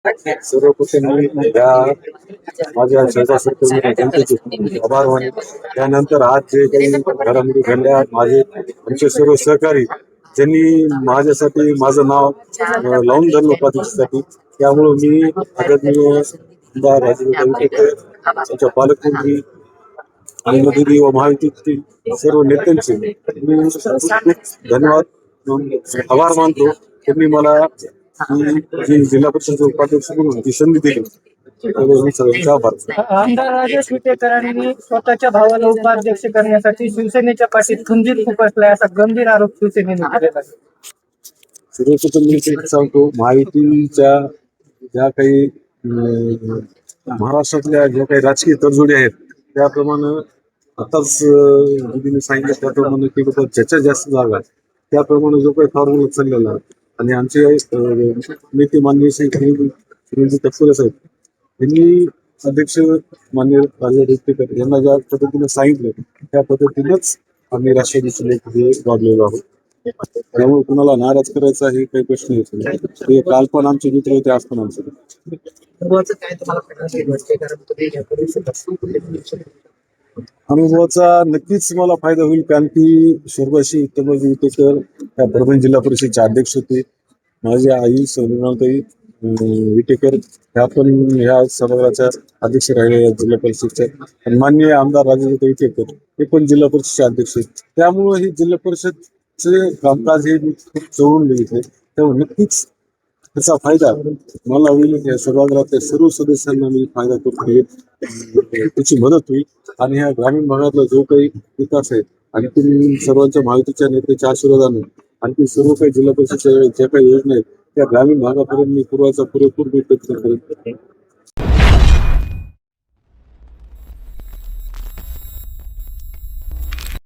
सर्वप्रथम मी या माझ्या शेजारच्या जनतेचे आभार मानेन. त्यानंतर आज जे काही घडामोडी घडल्या, आमचे सर्व सहकारी ज्यांनी माझ्यासाठी माझं नाव लावून धरलं उपाध्यक्षासाठी, त्यामुळे मी आदरणीय आमदार राजेंद्र विटेकर, त्यांच्या पालकमंत्री आणि मोदी व महायुतीतील सर्व नेत्यांचे मी खूप धन्यवाद आभार मानतो. त्यांनी मला जी जिल्हा परिषद उपाध्यक्ष म्हणून जी संधी दिली, मी सगळ्यांचा आभार. आमदार राजेश विटेकरांनी स्वतःच्या भावाला उपाध्यक्ष करण्यासाठी शिवसेनेच्या पाठीत खंजीर खुपसलाय असा गंभीर आरोप शिवसेनेने केलेला आहे. सर्वप्रथम मी सांगतो, महायुतीच्या ज्या काही महाराष्ट्रातल्या ज्या काही राजकीय तडजोडी आहेत, त्याप्रमाणे आताच मोदींनी सांगितलं त्याप्रमाणे की ज्याच्या जास्त जागा त्याप्रमाणे जो काही फॉर्म्युला चाललेला आणि आमचे नेते माननीय श्री तत्पुरे साहेब यांनी अध्यक्ष मान्य राजेंद्र विटेकर यांना ज्या पद्धतीने सांगितलं त्या पद्धतीनेच आम्ही राष्ट्रवादीचे लेख हे वाढलेलो आहोत. त्यामुळे कुणाला नाराज करायचा हे काही प्रश्न येत नाही. ते काल पण आमचे मित्र होते, आज पण आमचे. अनुभवाचा नक्कीच मला फायदा होईल, कारण की स्वर्गवासी उत्तमजी विटेकर या परभणी जिल्हा परिषदेचे अध्यक्ष होते. माझी आई सोनाताई विटेकर ह्या पण ह्या सभागृहाच्या अध्यक्ष राहिलेल्या जिल्हा परिषदच्या, आणि माननीय आमदार राजेंद्र विटेकर हे पण जिल्हा परिषदचे अध्यक्ष आहेत. त्यामुळे ही जिल्हा परिषदचे कामकाज हे मी खूप जवळून बघितले. त्यामुळे नक्कीच त्याचा फायदा मला होईल. या सभागृहातल्या सर्व सदस्यांना मी फायदा करून त्याची मदत होईल. आणि ह्या ग्रामीण भागातला जो काही विकास आहे, आणखी सर्वांच्या माहितीच्या नेत्याच्या आशीर्वादाने आणखी सर्व काही जिल्हा परिषदेच्या ज्या काही योजना आहेत त्या ग्रामीण भागापर्यंत मी पुरवायचा पुरेपूर प्रयत्न करेन.